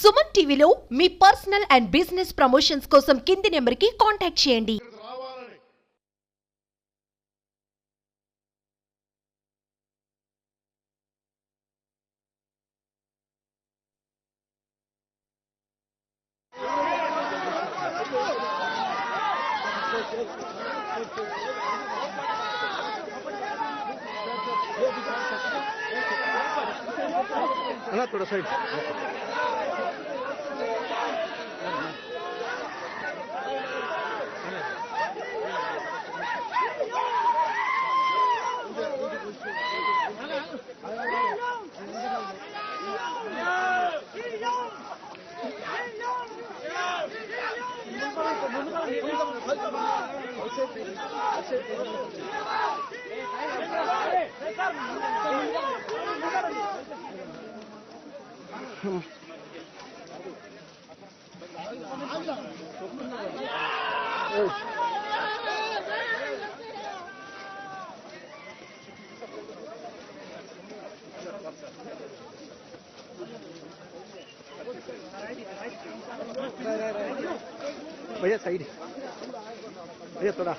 సుమన్ టీవీలో మీ personal and business promotions కోసం కింది నెంబర్కి కాంటాక్ట్ చేయండి. थोड़ा साइड भैया साइड भैया थोड़ा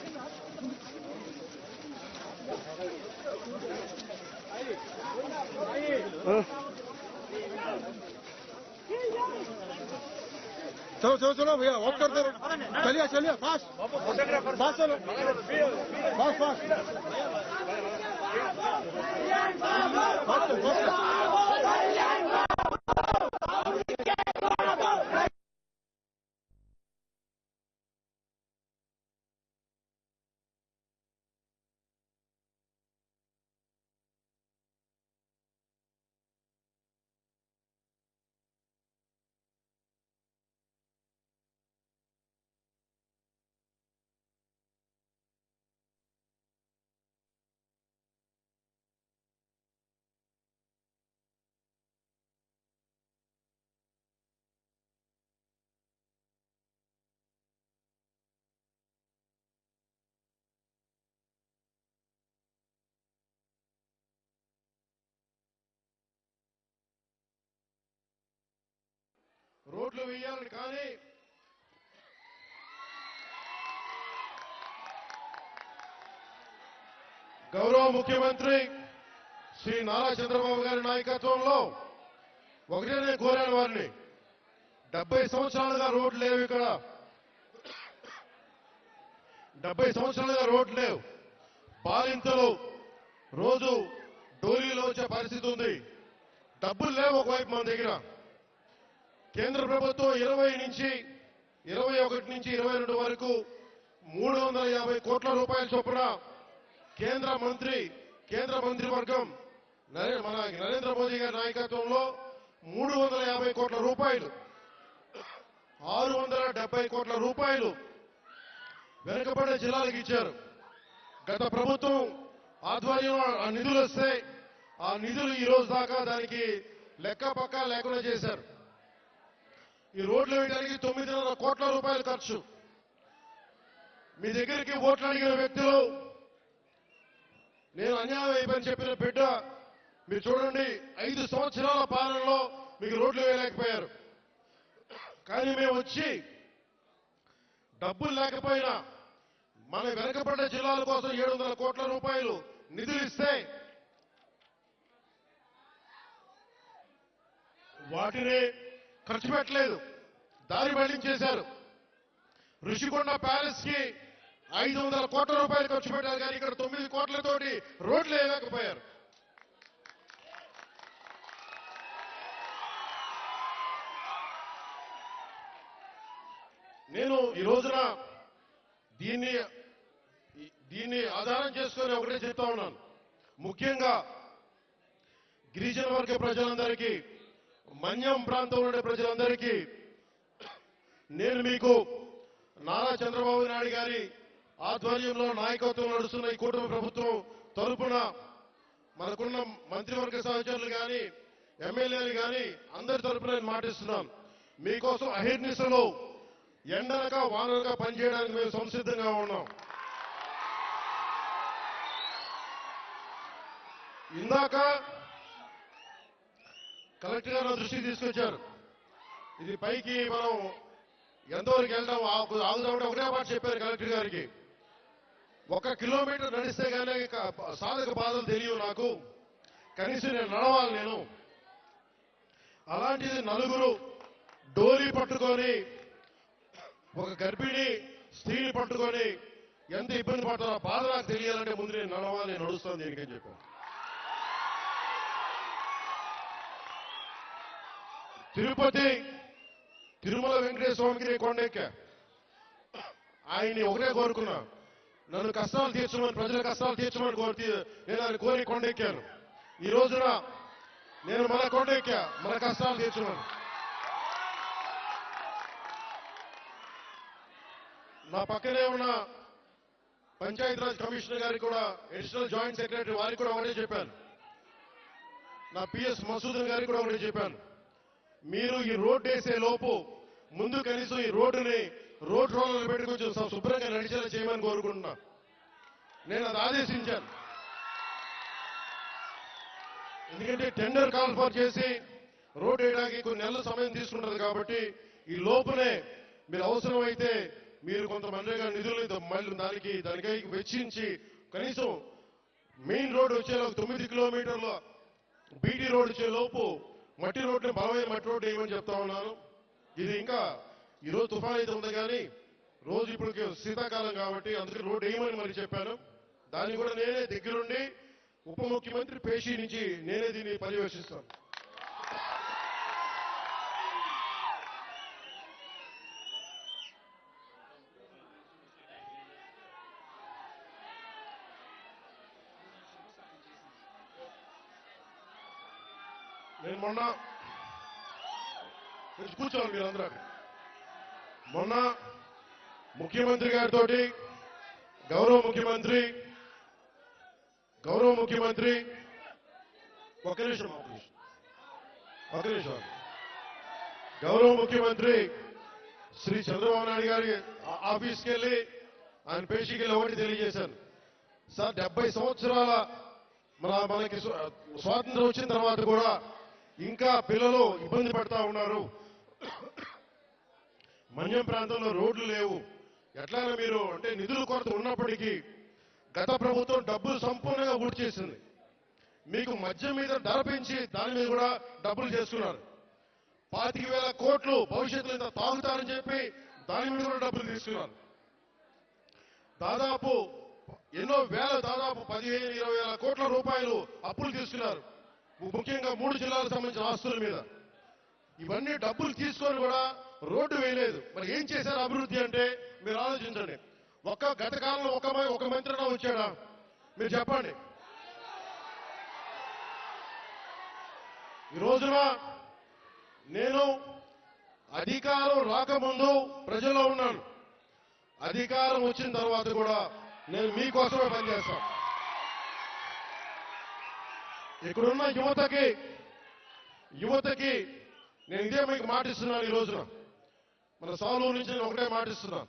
चलो चलो चलो भैया वॉक करते रहो चलिए चलिए फास्ट फास्ट चलो फास्ट फास्ट రోడ్లు వేయాలి కానీ గౌరవ ముఖ్యమంత్రి శ్రీ నారా చంద్రబాబు గారి నాయకత్వంలో ఒకటే నేను కోరాను వారిని 70 సంవత్సరాలుగా రోడ్లు లేవు ఇక్కడ 70 సంవత్సరాలుగా రోడ్లు లేవు బాలింతలు రోజు డోలీలో వచ్చే పరిస్థితి ఉంది డబ్బులు లేవు ఒకవైపు మన దగ్గర కేంద్ర ప్రభుత్వం 20 నుంచి 21 నుంచి 22 వరకు 350 కోట్ల రూపాయల చొప్పున కేంద్ర మంత్రివర్గం మన నరేంద్ర మోదీ గారి నాయకత్వంలో 350 కోట్ల రూపాయలు 670 కోట్ల రూపాయలు వెనుకబడే జిల్లాలకు ఇచ్చారు గత ప్రభుత్వం ఆధ్వర్యంలో ఆ నిధులు వస్తే ఆ నిధులు ఈ రోజు దాకా దానికి లెక్క పక్క లేకుండా చేశారు ఈ రోడ్లు వేయడానికి 9.5 కోట్ల రూపాయలు ఖర్చు మీ దగ్గరికి ఓట్లు అడిగిన వ్యక్తులు నేను అన్యాయం అయిపోయి చెప్పిన బిడ్డ మీరు చూడండి 5 సంవత్సరాల పాలనలో మీకు రోడ్లు వేయలేకపోయారు కానీ మేము వచ్చి డబ్బులు లేకపోయినా మన వెనకబడ్డ జిల్లాల కోసం 700 కోట్ల రూపాయలు నిధులు ఇస్తే వాటిని ఖర్చు పెట్టలేదు దారి మళ్లించేశారు ఋషికొండ ప్యాలెస్ కి 500 కోట్ల రూపాయలు ఖర్చు పెట్టారు కానీ ఇక్కడ 9 కోట్లతోటి రోడ్లు వేయలేకపోయారు నేను ఈ రోజున దీన్ని ఆధారం చేసుకొని ఒకటే చెప్తా ఉన్నాను ముఖ్యంగా గిరిజన వర్గ ప్రజలందరికీ మన్యం ప్రాంతంలో ఉండే ప్రజలందరికీ నేను మీకు నారా చంద్రబాబు నాయుడు గారి ఆధ్వర్యంలో నాయకత్వం నడుస్తున్న ఈ కూటమి ప్రభుత్వం తరపున మనకున్న మంత్రివర్గ సహచరులు కానీ ఎమ్మెల్యేలు కానీ అందరి తరపున నేను మాటిస్తున్నాను మీకోసం అహిర్నిశలో ఎండనక వాననక పనిచేయడానికి మేము సంసిద్ధంగా ఉన్నాం ఇందాక కలెక్టర్ గారు దృష్టికి తీసుకొచ్చారు ఇది పైకి మనం ఎంతవరకు వెళ్దాం ఆగుదామంటే ఒకటే మాట చెప్పారు కలెక్టర్ గారికి. 1 కిలోమీటర్ నడిస్తే కానీ సాధక బాధలు తెలియవు నాకు, కనీసం నేను నడవాలి నేను. అలాంటిది నలుగురు డోలీ పట్టుకొని ఒక గర్భిణి స్త్రీని పట్టుకొని ఎంత ఇబ్బంది పడతారో ఆ బాధ నాకు తెలియాలంటే ముందు నేను నడవాలి, నేను నడుస్తాను దీనికని చెప్పాను. తిరుమల వెంకటేశ్వర స్వామికి నేను కొండెక్కా. ఆయన్ని ఒకటే కోరుకున్నా, నన్ను కష్టాలు తీర్చమని, ప్రజల కష్టాలు తీర్చమని నేను ఆయన కోరి కొండెక్కాను. ఈ రోజున నేను మన కొండెక్కా, మన కష్టాలు తీర్చమని. నా పక్కనే ఉన్న పంచాయతీరాజ్ కమిషనర్ గారికి కూడా, అడిషనల్ జాయింట్ సెక్రటరీ వారికి కూడా ఒకటే చెప్పాను, నా పిఎస్ మసూదన్ గారికి కూడా ఒకటే చెప్పాను, మీరు ఈ రోడ్డు వేసే లోపు ముందు కనీసం ఈ రోడ్డుని రోడ్ రోలర్లు పెట్టి కొంచెం శుభ్రంగా నడిచేలా చేయమని కోరుకుంటున్నా. నేను అది ఆదేశించాను. ఎందుకంటే టెండర్ కాల్ఫర్ చేసి రోడ్ వేయడానికి కొన్ని నెలల సమయం తీసుకుంటుంది కాబట్టి ఈ లోపునే మీరు అవసరమైతే మీరు కొంత మనరేగా నిధులు మళ్ళీ దానికై వెచ్చించి కనీసం మెయిన్ రోడ్ వచ్చేలా 9 కిలోమీటర్ల బీటీ రోడ్ వచ్చే లోపు మట్టి రోడ్ని బలమైన మట్టి రోడ్డు వేయమని చెప్తా ఉన్నాను. ఇది ఇంకా ఈరోజు తుఫాన్ అయితే ఉంది కానీ రోజు ఇప్పుడు శీతాకాలం కాబట్టి అందుకే రోడ్డు వేయమని మరి చెప్పాను. దాన్ని కూడా నేనే దగ్గరుండి ఉప ముఖ్యమంత్రి పేషి నుంచి నేనే దీన్ని పర్యవేక్షిస్తాను. నేను మొన్న కూర్చోవాలి మీరందరూ. మొన్న ముఖ్యమంత్రి గారితో గౌరవ ముఖ్యమంత్రి ఒక నిమిషం గౌరవ ముఖ్యమంత్రి శ్రీ చంద్రబాబు నాయుడు గారి ఆఫీస్కి వెళ్ళి ఆయన పేషీకి వెళ్ళి ఒకటి తెలియజేశాను. సార్ 70 సంవత్సరాల మనకి స్వాతంత్రం వచ్చిన తర్వాత కూడా ఇంకా పిల్లలు ఇబ్బంది పడతా ఉన్నారు. మన్యం ప్రాంతంలో రోడ్లు లేవు. ఎట్లయినా మీరు అంటే నిధుల కొరత ఉన్నప్పటికీ గత ప్రభుత్వం డబ్బులు సంపూర్ణంగా ఊడి చేసింది. మీకు మద్యం మీద ధర పెంచి దాని మీద కూడా డబ్బులు చేసుకున్నారు. 25,000 కోట్లు భవిష్యత్తులో ఇంత తాగుతారని చెప్పి దాని మీద కూడా డబ్బులు తీసుకున్నారు. దాదాపు ఎన్నో వేల, దాదాపు 15,000-20,000 కోట్ల రూపాయలు అప్పులు తీసుకున్నారు. ముఖ్యంగా 3 జిల్లాలకు సంబంధించిన ఆస్తుల మీద. ఇవన్నీ డబ్బులు తీసుకొని కూడా రోడ్డు వేయలేదు. మరి ఏం చేశారు అభివృద్ధి అంటే మీరు ఆలోచించండి. గత కాలంలో ఒక మంత్రి వచ్చాడా మీరు చెప్పండి. ఈ రోజున నేను అధికారం రాకముందు ప్రజల్లో ఉన్నాను, అధికారం వచ్చిన తర్వాత కూడా నేను మీకోసమే పనిచేస్తాను. ఇక్కడున్న యువతకి నేను ఇదే మీకు మాటిస్తున్నాను. ఈ రోజున మన సాలూరు నుంచి నేను ఒకటే మాటిస్తున్నాను.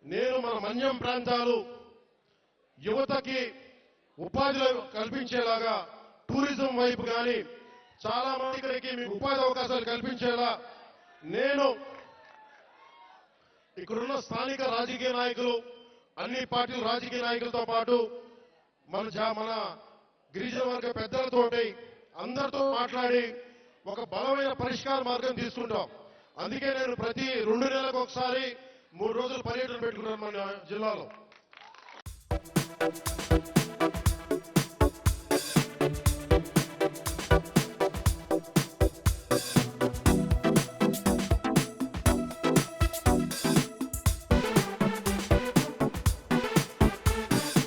నేను మన మన్యం ప్రాంతాలు యువతకి ఉపాధి కల్పించేలాగా టూరిజం వైపు కానీ చాలా మందికి మీకు ఉపాధి అవకాశాలు కల్పించేలా నేను ఇక్కడున్న స్థానిక రాజకీయ నాయకులు, అన్ని పార్టీల రాజకీయ నాయకులతో పాటు మన గిరిజన వర్గ పెద్దలతోటి అందరితో మాట్లాడి ఒక బలమైన పరిష్కార మార్గం తీసుకుంటాం. అందుకే నేను ప్రతి 2 నెలలకు ఒకసారి 3 రోజులు పర్యటన పెట్టుకున్నాను మన జిల్లాలో.